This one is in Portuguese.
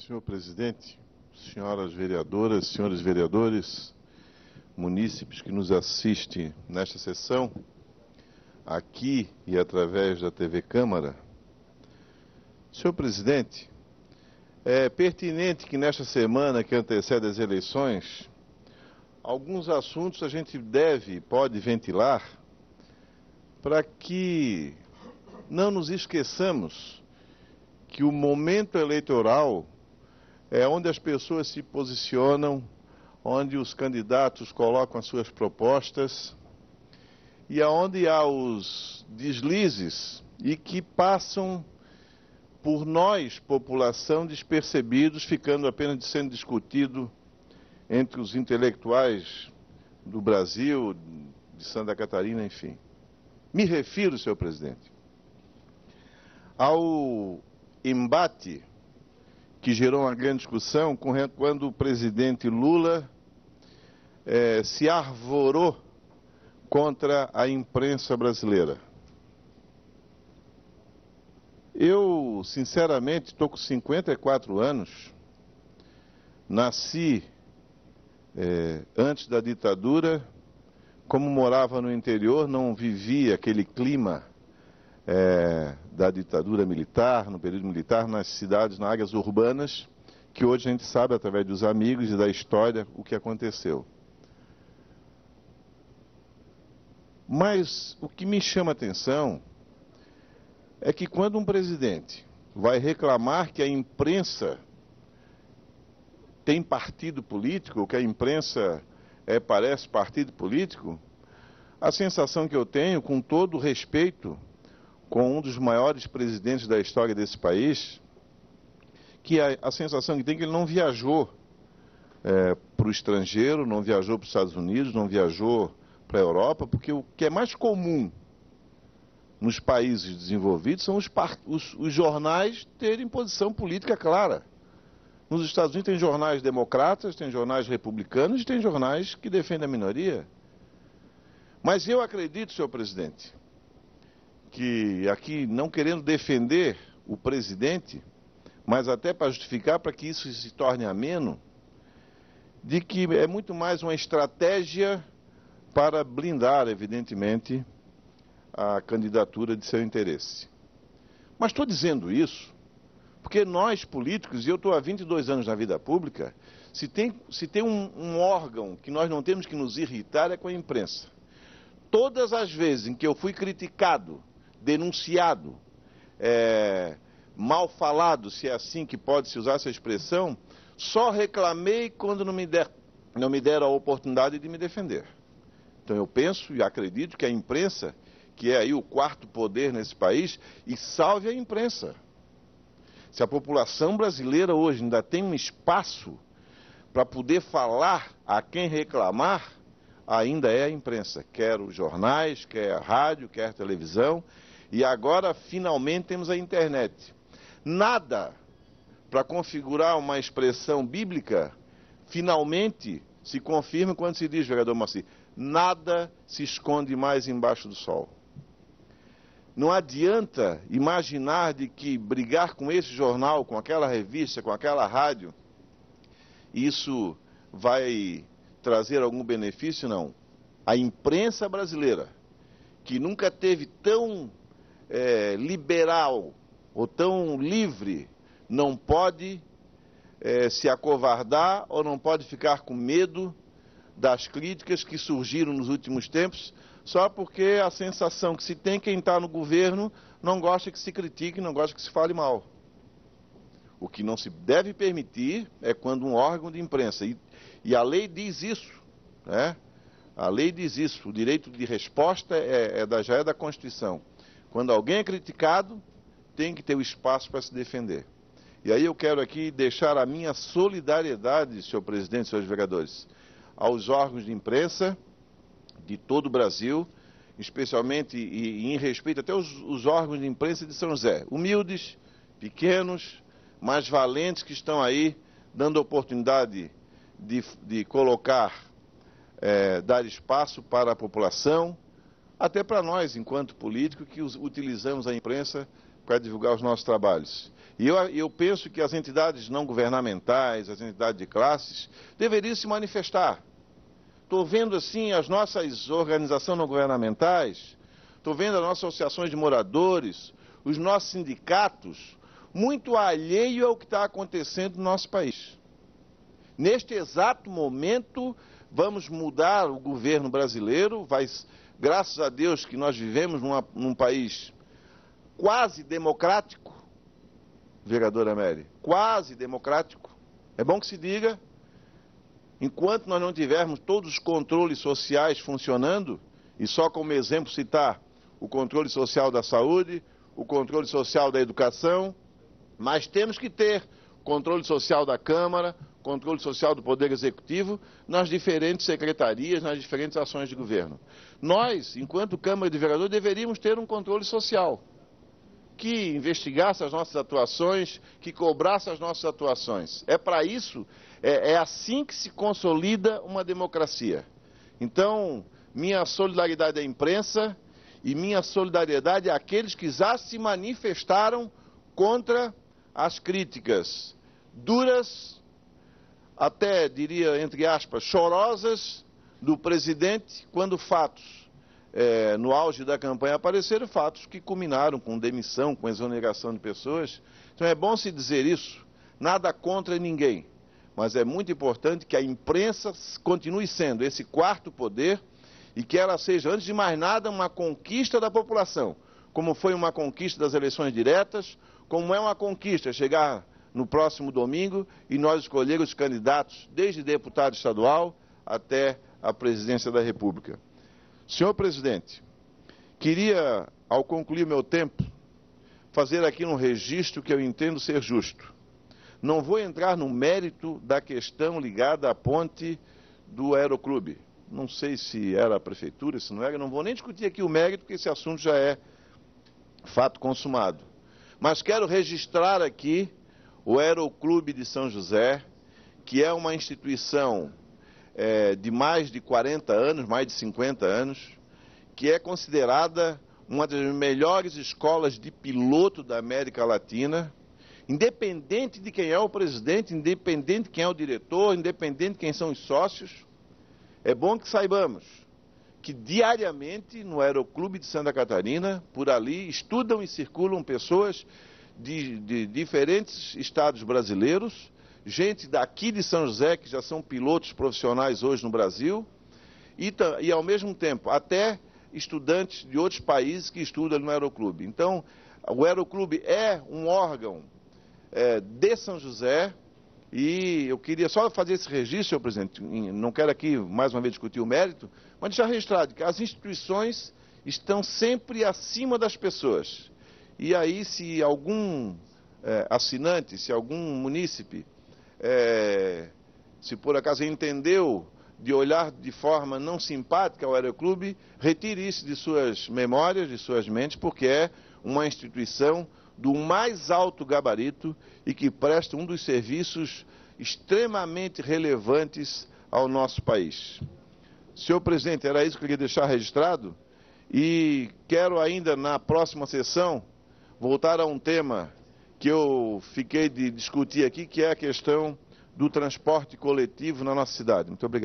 Senhor presidente, senhoras vereadoras, senhores vereadores, munícipes que nos assistem nesta sessão, aqui e através da TV Câmara. Senhor presidente, é pertinente que nesta semana que antecede as eleições, alguns assuntos a gente pode ventilar para que não nos esqueçamos que o momento eleitoral é onde as pessoas se posicionam, onde os candidatos colocam as suas propostas e aonde há os deslizes e que passam por nós, população, despercebidos, ficando apenas sendo discutido entre os intelectuais do Brasil, de Santa Catarina, enfim. Me refiro, senhor presidente, ao embate que gerou uma grande discussão quando o presidente Lula se arvorou contra a imprensa brasileira. Eu, sinceramente, estou com 54 anos, nasci antes da ditadura, como morava no interior, não vivia aquele clima da ditadura militar, no período militar, nas cidades, nas áreas urbanas, que hoje a gente sabe, através dos amigos e da história, o que aconteceu. Mas o que me chama a atenção é que quando um presidente vai reclamar que a imprensa tem partido político, ou que a imprensa parece partido político, a sensação que eu tenho, com todo o respeito, com um dos maiores presidentes da história desse país, que a sensação que tem é que ele não viajou para o estrangeiro, não viajou para os Estados Unidos, não viajou para a Europa, porque o que é mais comum nos países desenvolvidos são os jornais terem posição política clara. Nos Estados Unidos tem jornais democratas, tem jornais republicanos e tem jornais que defendem a minoria. Mas eu acredito, senhor presidente, que aqui, não querendo defender o presidente, mas até para justificar, para que isso se torne ameno, de que é muito mais uma estratégia para blindar, evidentemente, a candidatura de seu interesse. Mas estou dizendo isso porque nós, políticos, e eu estou há 22 anos na vida pública, se tem um órgão que nós não temos que nos irritar é com a imprensa. Todas as vezes em que eu fui criticado, denunciado, mal falado, se é assim que pode-se usar essa expressão, só reclamei quando não me deram a oportunidade de me defender. Então eu penso e acredito que a imprensa, que é aí o quarto poder nesse país, e salve a imprensa. Se a população brasileira hoje ainda tem um espaço para poder falar a quem reclamar, ainda é a imprensa, quer os jornais, quer a rádio, quer a televisão, e agora finalmente temos a internet. Nada para configurar uma expressão bíblica, finalmente se confirma quando se diz, vereador Moacir, nada se esconde mais embaixo do sol. Não adianta imaginar de que brigar com esse jornal, com aquela revista, com aquela rádio, isso vai trazer algum benefício, não. A imprensa brasileira, que nunca teve tão liberal ou tão livre, não pode se acovardar ou não pode ficar com medo das críticas que surgiram nos últimos tempos, só porque a sensação que se tem quem está no governo não gosta que se critique, não gosta que se fale mal. O que não se deve permitir é quando um órgão de imprensa, e a lei diz isso, né? A lei diz isso, o direito de resposta já é da Constituição. Quando alguém é criticado, tem que ter o espaço para se defender. E aí eu quero aqui deixar a minha solidariedade, senhor presidente, senhores vereadores, aos órgãos de imprensa de todo o Brasil, especialmente e em respeito até os órgãos de imprensa de São José, humildes, pequenos, mas valentes, que estão aí dando oportunidade de colocar, dar espaço para a população, até para nós, enquanto políticos, que utilizamos a imprensa para divulgar os nossos trabalhos. E eu penso que as entidades não governamentais, as entidades de classes, deveriam se manifestar. Estou vendo assim as nossas organizações não governamentais, estou vendo as nossas associações de moradores, os nossos sindicatos, muito alheio ao que está acontecendo no nosso país. Neste exato momento, vamos mudar o governo brasileiro, graças a Deus que nós vivemos num país quase democrático, vereadora Mary, quase democrático. É bom que se diga, enquanto nós não tivermos todos os controles sociais funcionando, e só como exemplo citar o controle social da saúde, o controle social da educação, mas temos que ter controle social da Câmara, controle social do Poder Executivo, nas diferentes secretarias, nas diferentes ações de governo. Nós, enquanto Câmara de Vereadores, deveríamos ter um controle social, que investigasse as nossas atuações, que cobrasse as nossas atuações. É para isso, é assim que se consolida uma democracia. Então, minha solidariedade à imprensa e minha solidariedade àqueles que já se manifestaram contra as críticas duras, até diria, entre aspas, chorosas do presidente, quando fatos no auge da campanha apareceram, fatos que culminaram com demissão, com exoneração de pessoas. Então é bom se dizer isso, nada contra ninguém, mas é muito importante que a imprensa continue sendo esse quarto poder e que ela seja, antes de mais nada, uma conquista da população, como foi uma conquista das eleições diretas, como é uma conquista chegar no próximo domingo e nós escolher os candidatos, desde deputado estadual até a presidência da República. Senhor presidente, queria, ao concluir meu tempo, fazer aqui um registro que eu entendo ser justo. Não vou entrar no mérito da questão ligada à ponte do Aeroclube. Não sei se era a prefeitura, se não era, não vou nem discutir aqui o mérito, porque esse assunto já é fato consumado. Mas quero registrar aqui o Aeroclube de São José, que é uma instituição de mais de 40 anos, mais de 50 anos, que é considerada uma das melhores escolas de piloto da América Latina, independente de quem é o presidente, independente de quem é o diretor, independente de quem são os sócios. É bom que saibamos que diariamente no Aeroclube de Santa Catarina, por ali, estudam e circulam pessoas de diferentes estados brasileiros, gente daqui de São José, que já são pilotos profissionais hoje no Brasil, e ao mesmo tempo, até estudantes de outros países que estudam no Aeroclube. Então, o Aeroclube é um órgão de São José, e eu queria só fazer esse registro, senhor presidente, não quero aqui mais uma vez discutir o mérito, mas deixar registrado que as instituições estão sempre acima das pessoas. E aí, se algum assinante, se algum munícipe, se por acaso entendeu de olhar de forma não simpática ao Aeroclube, retire isso de suas memórias, de suas mentes, porque é uma instituição do mais alto gabarito e que presta um dos serviços extremamente relevantes ao nosso país. Senhor presidente, era isso que eu queria deixar registrado e quero ainda na próxima sessão voltar a um tema que eu fiquei de discutir aqui, que é a questão do transporte coletivo na nossa cidade. Muito obrigado.